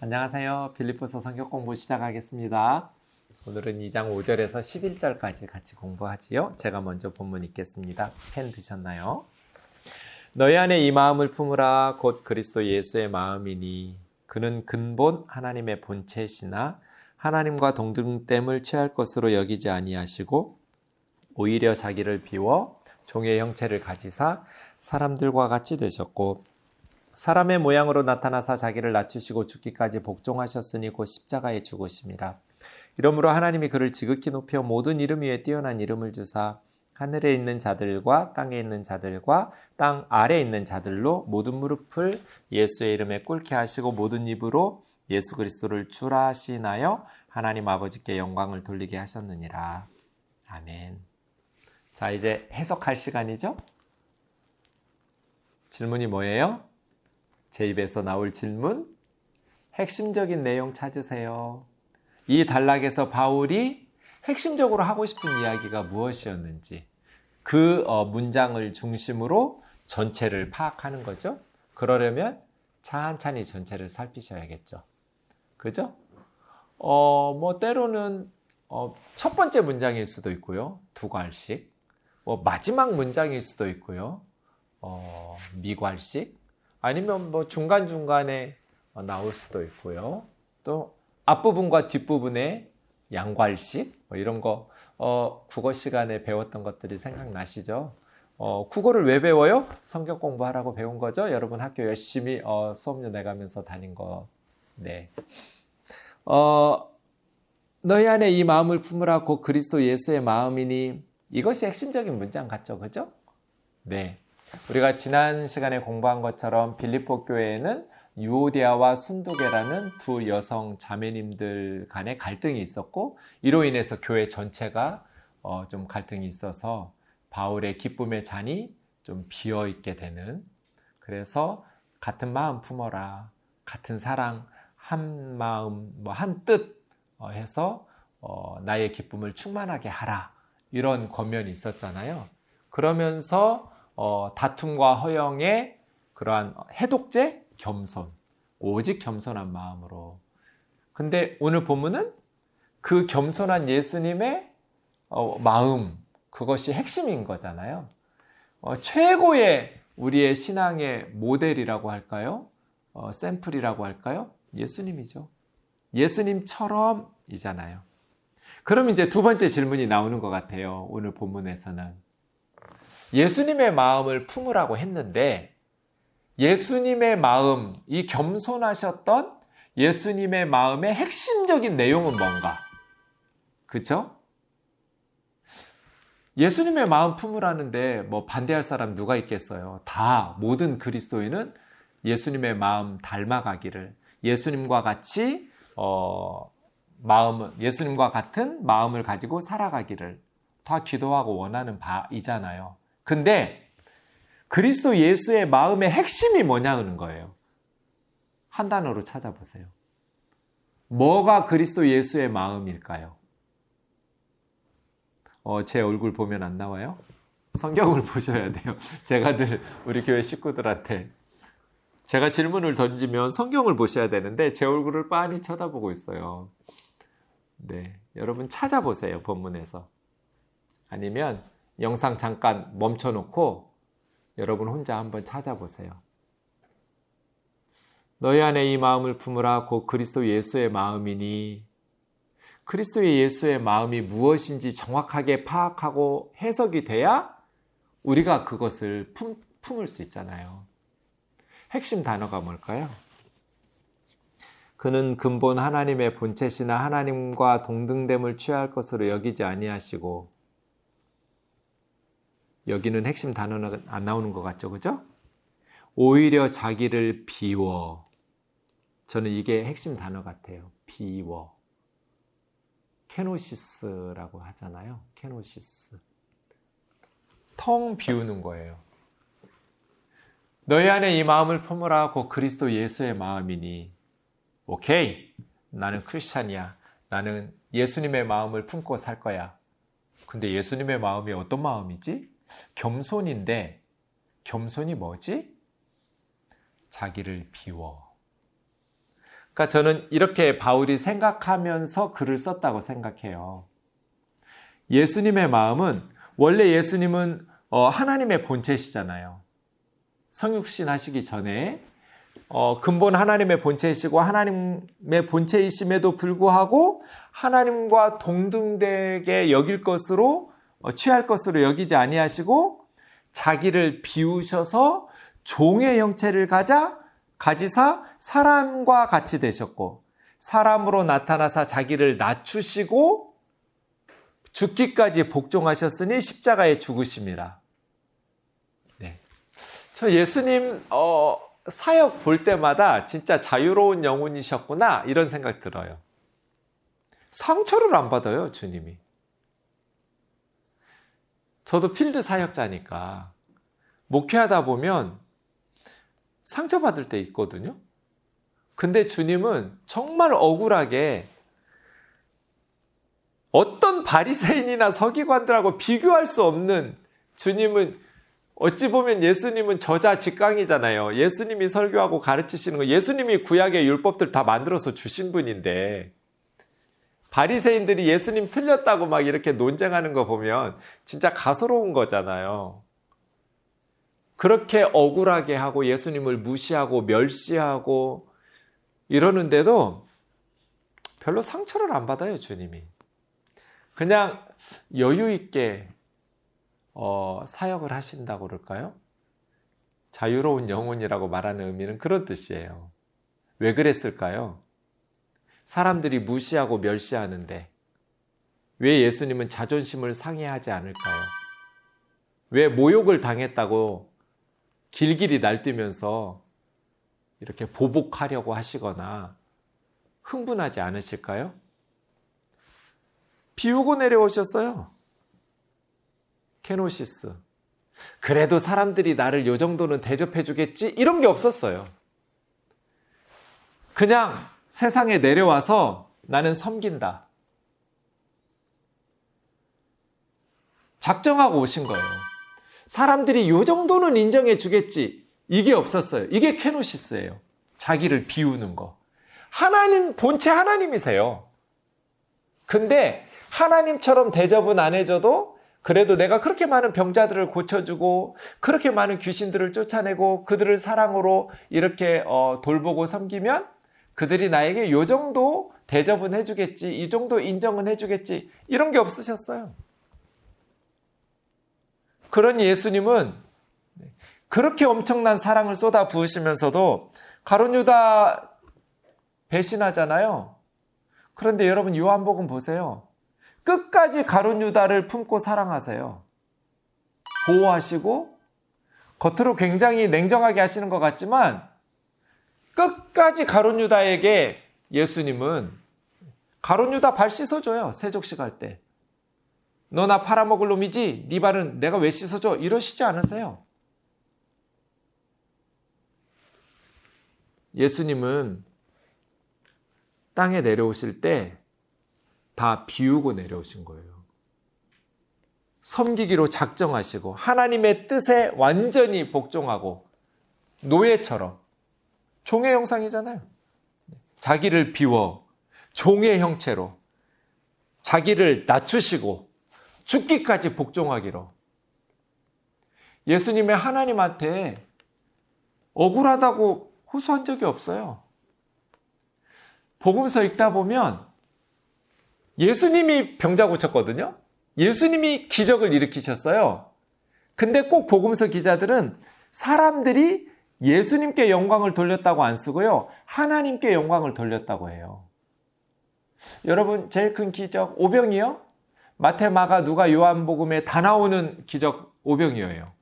안녕하세요. 빌립보서 성경 공부 시작하겠습니다. 오늘은 2장 5절에서 11절까지 같이 공부하지요. 제가 먼저 본문 읽겠습니다. 펜 드셨나요? 너희 안에 이 마음을 품으라. 곧 그리스도 예수의 마음이니 그는 근본 하나님의 본체시나 하나님과 동등됨을 취할 것으로 여기지 아니하시고 오히려 자기를 비워 종의 형체를 가지사 사람들과 같이 되셨고 사람의 모양으로 나타나사 자기를 낮추시고 죽기까지 복종하셨으니 곧 십자가에 죽으심이라. 이러므로 하나님이 그를 지극히 높여 모든 이름 위에 뛰어난 이름을 주사 하늘에 있는 자들과 땅에 있는 자들과 땅 아래에 있는 자들로 모든 무릎을 예수의 이름에 꿇게 하시고 모든 입으로 예수 그리스도를 주라 하시나요 하나님 아버지께 영광을 돌리게 하셨느니라. 아멘. 자, 이제 해석할 시간이죠. 질문이 뭐예요? 제 입에서 나올 질문, 핵심적인 내용 찾으세요. 이 단락에서 바울이 핵심적으로 하고 싶은 이야기가 무엇이었는지 그 문장을 중심으로 전체를 파악하는 거죠. 그러려면 찬찬히 전체를 살피셔야겠죠. 그죠? 때로는 첫 번째 문장일 수도 있고요. 두 괄씩. 마지막 문장일 수도 있고요. 미괄씩. 아니면 중간중간에 나올 수도 있고요. 또 앞부분과 뒷부분에 양괄식 이런 거 국어 시간에 배웠던 것들이 생각나시죠? 국어를 왜 배워요? 성경 공부하라고 배운 거죠? 여러분 학교 열심히 수업료 내가면서 다닌 거. 네. 너희 안에 이 마음을 품으라. 곧 그리스도 예수의 마음이니 이것이 핵심적인 문장 같죠? 그죠? 네. 우리가 지난 시간에 공부한 것처럼 빌립보 교회에는 유오디아와 순두계라는 두 여성 자매님들 간의 갈등이 있었고 이로 인해서 교회 전체가 좀 갈등이 있어서 바울의 기쁨의 잔이 좀 비어있게 되는, 그래서 같은 마음 품어라, 같은 사랑, 한 마음, 한 뜻 해서 나의 기쁨을 충만하게 하라, 이런 권면이 있었잖아요. 그러면서 다툼과 허영의 그러한 해독제, 겸손, 오직 겸손한 마음으로. 근데 오늘 본문은 그 겸손한 예수님의 마음, 그것이 핵심인 거잖아요. 최고의 우리의 신앙의 모델이라고 할까요? 샘플이라고 할까요? 예수님이죠. 예수님처럼이잖아요. 그럼 이제 두 번째 질문이 나오는 것 같아요. 오늘 본문에서는. 예수님의 마음을 품으라고 했는데 예수님의 마음, 이 겸손하셨던 예수님의 마음의 핵심적인 내용은 뭔가? 그렇죠? 예수님의 마음 품으라는데 반대할 사람 누가 있겠어요? 다 모든 그리스도인은 예수님의 마음 닮아가기를, 예수님과 같이 예수님과 같은 마음을 가지고 살아가기를 다 기도하고 원하는 바이잖아요. 근데 그리스도 예수의 마음의 핵심이 뭐냐는 거예요. 한 단어로 찾아보세요. 뭐가 그리스도 예수의 마음일까요? 제 얼굴 보면 안 나와요? 성경을 보셔야 돼요. 제가 늘 우리 교회 식구들한테 제가 질문을 던지면 성경을 보셔야 되는데 제 얼굴을 빤히 쳐다보고 있어요. 네, 여러분 찾아보세요. 본문에서. 아니면 영상 잠깐 멈춰놓고 여러분 혼자 한번 찾아보세요. 너희 안에 이 마음을 품으라. 곧 그리스도 예수의 마음이니, 그리스도의 예수의 마음이 무엇인지 정확하게 파악하고 해석이 돼야 우리가 그것을 품을 수 있잖아요. 핵심 단어가 뭘까요? 그는 근본 하나님의 본체시나 하나님과 동등됨을 취할 것으로 여기지 아니하시고, 여기는 핵심 단어는 안 나오는 것 같죠, 그죠? 오히려 자기를 비워. 저는 이게 핵심 단어 같아요. 비워. 케노시스라고 하잖아요. 케노시스. 텅 비우는 거예요. 너희 안에 이 마음을 품으라. 곧 그리스도 예수의 마음이니. 오케이. 나는 크리스찬이야. 나는 예수님의 마음을 품고 살 거야. 근데 예수님의 마음이 어떤 마음이지? 겸손인데, 겸손이 뭐지? 자기를 비워. 그러니까 저는 이렇게 바울이 생각하면서 글을 썼다고 생각해요. 예수님의 마음은, 원래 예수님은 하나님의 본체시잖아요. 성육신 하시기 전에 근본 하나님의 본체이시고 하나님의 본체이심에도 불구하고 하나님과 동등되게 여길 것으로 취할 것으로 여기지 아니하시고 자기를 비우셔서 종의 형체를 가지사 사람과 같이 되셨고 사람으로 나타나사 자기를 낮추시고 죽기까지 복종하셨으니 십자가에 죽으심이라. 네. 저 예수님 사역 볼 때마다 진짜 자유로운 영혼이셨구나 이런 생각 들어요. 상처를 안 받아요, 주님이. 저도 필드 사역자니까 목회하다 보면 상처받을 때 있거든요. 근데 주님은 정말 억울하게 어떤 바리새인이나 서기관들하고 비교할 수 없는, 주님은 어찌 보면 예수님은 저자 직강이잖아요. 예수님이 설교하고 가르치시는 거, 예수님이 구약의 율법들 다 만들어서 주신 분인데 바리새인들이 예수님 틀렸다고 막 이렇게 논쟁하는 거 보면 진짜 가소로운 거잖아요. 그렇게 억울하게 하고 예수님을 무시하고 멸시하고 이러는데도 별로 상처를 안 받아요, 주님이. 그냥 여유 있게 사역을 하신다고 그럴까요? 자유로운 영혼이라고 말하는 의미는 그런 뜻이에요. 왜 그랬을까요? 사람들이 무시하고 멸시하는데 왜 예수님은 자존심을 상해하지 않을까요? 왜 모욕을 당했다고 길길이 날뛰면서 이렇게 보복하려고 하시거나 흥분하지 않으실까요? 비우고 내려오셨어요. 케노시스. 그래도 사람들이 나를 요 정도는 대접해 주겠지? 이런 게 없었어요. 그냥 세상에 내려와서 나는 섬긴다. 작정하고 오신 거예요. 사람들이 요 정도는 인정해 주겠지. 이게 없었어요. 이게 케노시스예요. 자기를 비우는 거. 하나님, 본체 하나님이세요. 근데 하나님처럼 대접은 안 해줘도 그래도 내가 그렇게 많은 병자들을 고쳐주고 그렇게 많은 귀신들을 쫓아내고 그들을 사랑으로 이렇게 돌보고 섬기면 그들이 나에게 요 정도 대접은 해주겠지, 이 정도 인정은 해주겠지, 이런 게 없으셨어요. 그런 예수님은 그렇게 엄청난 사랑을 쏟아 부으시면서도 가룟 유다 배신하잖아요. 그런데 여러분 요한복음 보세요. 끝까지 가룟 유다를 품고 사랑하세요. 보호하시고 겉으로 굉장히 냉정하게 하시는 것 같지만 끝까지 가룟 유다에게 예수님은 가룟 유다 발 씻어줘요. 세족식 할 때. 너 나 팔아먹을 놈이지? 네 발은 내가 왜 씻어줘? 이러시지 않으세요. 예수님은 땅에 내려오실 때 다 비우고 내려오신 거예요. 섬기기로 작정하시고 하나님의 뜻에 완전히 복종하고 노예처럼, 종의 형상이잖아요. 자기를 비워 종의 형체로 자기를 낮추시고 죽기까지 복종하기로. 예수님의 하나님한테 억울하다고 호소한 적이 없어요. 복음서 읽다 보면 예수님이 병자 고쳤거든요. 예수님이 기적을 일으키셨어요. 근데 꼭 복음서 기자들은 사람들이 예수님께 영광을 돌렸다고 안 쓰고요, 하나님께 영광을 돌렸다고 해요. 여러분, 제일 큰 기적 오병이요? 마태, 마가, 누가, 요한복음에 다 나오는 기적 오병이어예요.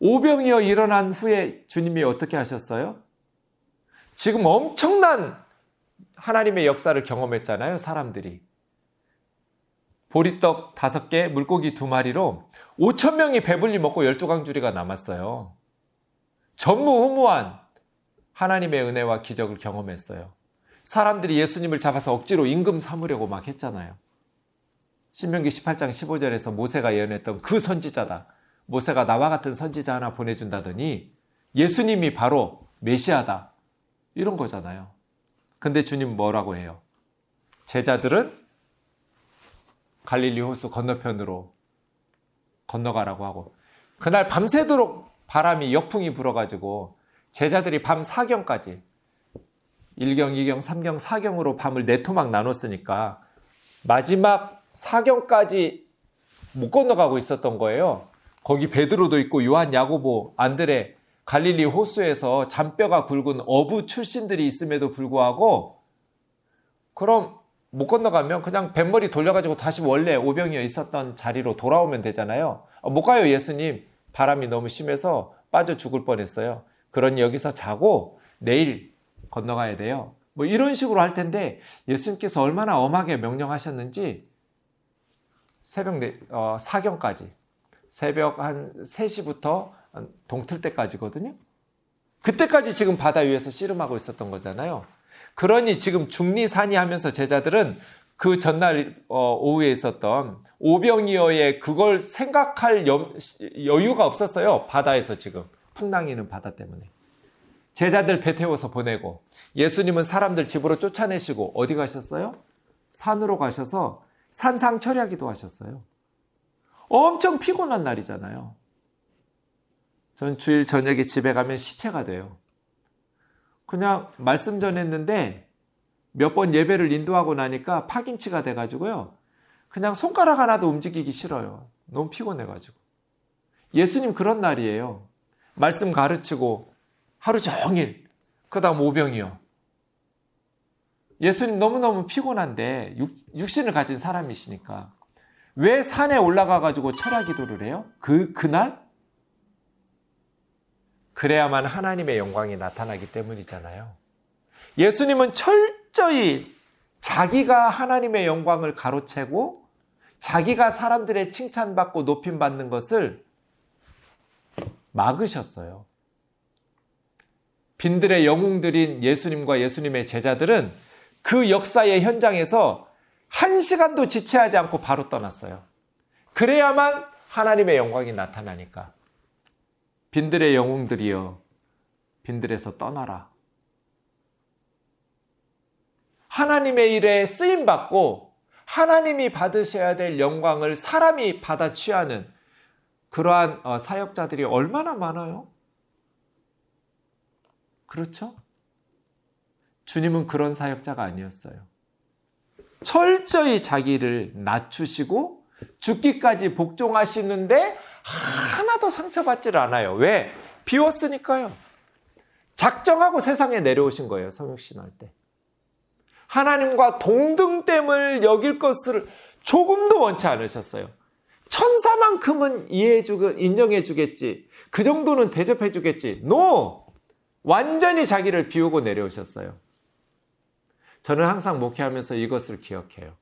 오병이어 일어난 후에 주님이 어떻게 하셨어요? 지금 엄청난 하나님의 역사를 경험했잖아요, 사람들이. 보리떡 5개, 물고기 2마리로 5,000명이 배불리 먹고 12강주리가 남았어요. 전무후무한 하나님의 은혜와 기적을 경험했어요. 사람들이 예수님을 잡아서 억지로 임금 삼으려고 막 했잖아요. 신명기 18장 15절에서 모세가 예언했던 그 선지자다. 모세가 나와 같은 선지자 하나 보내준다더니 예수님이 바로 메시아다. 이런 거잖아요. 근데 주님 뭐라고 해요? 제자들은 갈릴리 호수 건너편으로 건너가라고 하고, 그날 밤새도록 바람이 역풍이 불어가지고 제자들이 밤 4경까지 1경, 2경, 3경, 4경으로 밤을 4토막 나눴으니까 마지막 4경까지 못 건너가고 있었던 거예요. 거기 베드로도 있고 요한, 야고보, 안드레, 갈릴리 호수에서 잔뼈가 굵은 어부 출신들이 있음에도 불구하고, 그럼 못 건너가면 그냥 뱃머리 돌려가지고 다시 원래 오병이어 있었던 자리로 돌아오면 되잖아요. 못 가요, 예수님. 바람이 너무 심해서 빠져 죽을 뻔했어요. 그러니 여기서 자고 내일 건너가야 돼요. 뭐 이런 식으로 할 텐데, 예수님께서 얼마나 엄하게 명령하셨는지 새벽 4경까지, 새벽 한 3시부터 동틀 때까지거든요. 그때까지 지금 바다 위에서 씨름하고 있었던 거잖아요. 그러니 지금 중리산이 하면서 제자들은 그 전날 오후에 있었던 오병이어의 그걸 생각할 여유가 없었어요. 바다에서 지금 풍랑이는 바다 때문에. 제자들 배 태워서 보내고, 예수님은 사람들 집으로 쫓아내시고 어디 가셨어요? 산으로 가셔서 산상 철야기도 하셨어요. 엄청 피곤한 날이잖아요. 전 주일 저녁에 집에 가면 시체가 돼요. 그냥 말씀 전했는데 몇 번 예배를 인도하고 나니까 파김치가 돼가지고요. 그냥 손가락 하나도 움직이기 싫어요. 너무 피곤해가지고. 예수님 그런 날이에요. 말씀 가르치고 하루 종일, 그 다음 오병이어. 예수님 너무너무 피곤한데 육신을 가진 사람이시니까 왜 산에 올라가가지고 철야 기도를 해요? 그날? 그래야만 하나님의 영광이 나타나기 때문이잖아요. 예수님은 철저히 자기가 하나님의 영광을 가로채고 자기가 사람들의 칭찬받고 높임받는 것을 막으셨어요. 빈들의 영웅들인 예수님과 예수님의 제자들은 그 역사의 현장에서 1시간도 지체하지 않고 바로 떠났어요. 그래야만 하나님의 영광이 나타나니까. 빈들의 영웅들이여, 빈들에서 떠나라. 하나님의 일에 쓰임받고 하나님이 받으셔야 될 영광을 사람이 받아 취하는 그러한 사역자들이 얼마나 많아요? 그렇죠? 주님은 그런 사역자가 아니었어요. 철저히 자기를 낮추시고 죽기까지 복종하시는데 하나도 상처받지를 않아요. 왜? 비웠으니까요. 작정하고 세상에 내려오신 거예요. 성육신할 때. 하나님과 동등됨을 여길 것을 조금도 원치 않으셨어요. 천사만큼은 인정해 주겠지. 그 정도는 대접해 주겠지. No! 완전히 자기를 비우고 내려오셨어요. 저는 항상 목회하면서 이것을 기억해요.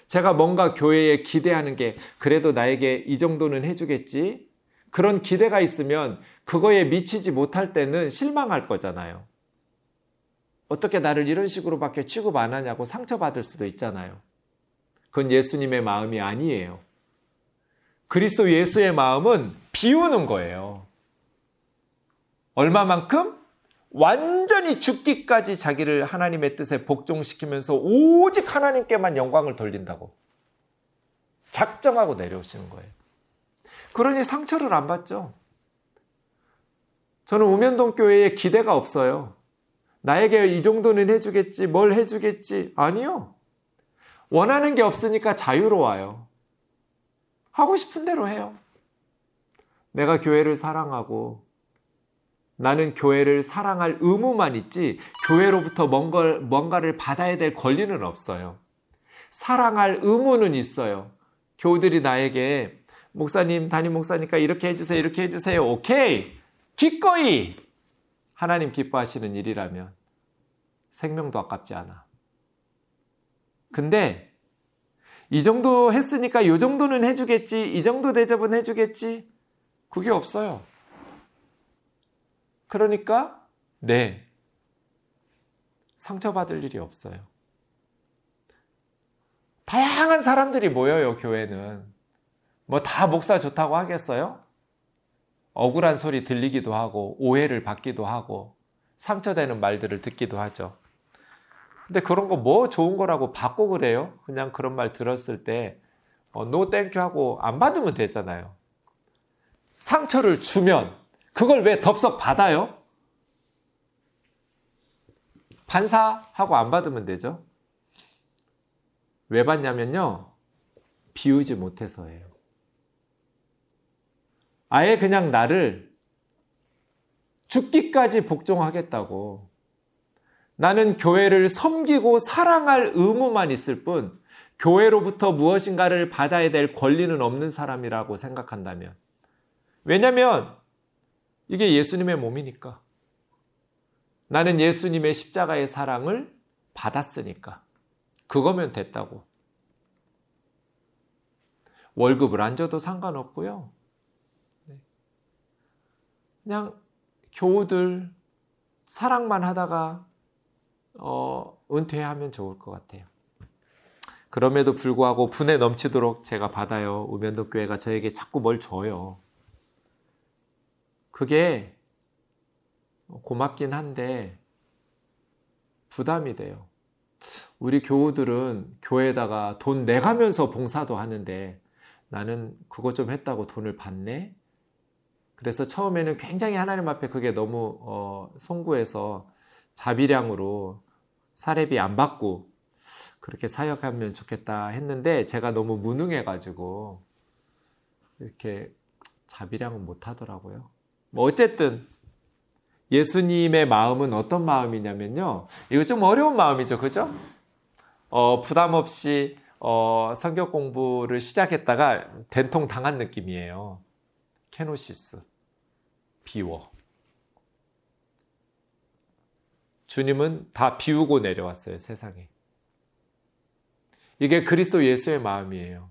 제가 뭔가 교회에 기대하는 게 그래도 나에게 이 정도는 해주겠지? 그런 기대가 있으면 그거에 미치지 못할 때는 실망할 거잖아요. 어떻게 나를 이런 식으로밖에 취급 안 하냐고 상처받을 수도 있잖아요. 그건 예수님의 마음이 아니에요. 그리스도 예수의 마음은 비우는 거예요. 얼마만큼? 완전히 죽기까지 자기를 하나님의 뜻에 복종시키면서 오직 하나님께만 영광을 돌린다고 작정하고 내려오시는 거예요. 그러니 상처를 안 받죠. 저는 우면동 교회에 기대가 없어요. 나에게 이 정도는 해주겠지, 뭘 해주겠지. 아니요. 원하는 게 없으니까 자유로워요. 하고 싶은 대로 해요. 내가 교회를 사랑하고 나는 교회를 사랑할 의무만 있지 교회로부터 뭔가를 받아야 될 권리는 없어요. 사랑할 의무는 있어요. 교우들이 나에게 목사님, 담임 목사니까 이렇게 해주세요, 이렇게 해주세요. 오케이. 기꺼이 하나님 기뻐하시는 일이라면 생명도 아깝지 않아. 근데 이 정도 했으니까 이 정도는 해주겠지, 이 정도 대접은 해주겠지, 그게 없어요. 그러니까 네, 상처받을 일이 없어요. 다양한 사람들이 모여요. 교회는 뭐 다 목사 좋다고 하겠어요? 억울한 소리 들리기도 하고 오해를 받기도 하고 상처되는 말들을 듣기도 하죠. 근데 그런 거 뭐 좋은 거라고 받고 그래요? 그냥 그런 말 들었을 때 노 땡큐 하고 안 받으면 되잖아요. 상처를 주면 그걸 왜 덥석 받아요? 반사하고 안 받으면 되죠. 왜 받냐면요, 비우지 못해서예요. 아예 그냥 나를 죽기까지 복종하겠다고, 나는 교회를 섬기고 사랑할 의무만 있을 뿐 교회로부터 무엇인가를 받아야 될 권리는 없는 사람이라고 생각한다면, 왜냐하면 이게 예수님의 몸이니까, 나는 예수님의 십자가의 사랑을 받았으니까 그거면 됐다고. 월급을 안 줘도 상관없고요, 그냥 교우들 사랑만 하다가 은퇴하면 좋을 것 같아요. 그럼에도 불구하고 분에 넘치도록 제가 받아요. 우면도 교회가 저에게 자꾸 뭘 줘요. 그게 고맙긴 한데 부담이 돼요. 우리 교우들은 교회에다가 돈 내가면서 봉사도 하는데 나는 그거 좀 했다고 돈을 받네? 그래서 처음에는 굉장히 하나님 앞에 그게 너무 송구해서 자비량으로 사례비 안 받고 그렇게 사역하면 좋겠다 했는데, 제가 너무 무능해가지고 이렇게 자비량은 못 하더라고요. 뭐 어쨌든 예수님의 마음은 어떤 마음이냐면요, 이거 좀 어려운 마음이죠, 그죠? 부담 없이 성경 공부를 시작했다가 된통 당한 느낌이에요. 케노시스, 비워. 주님은 다 비우고 내려왔어요, 세상에. 이게 그리스도 예수의 마음이에요.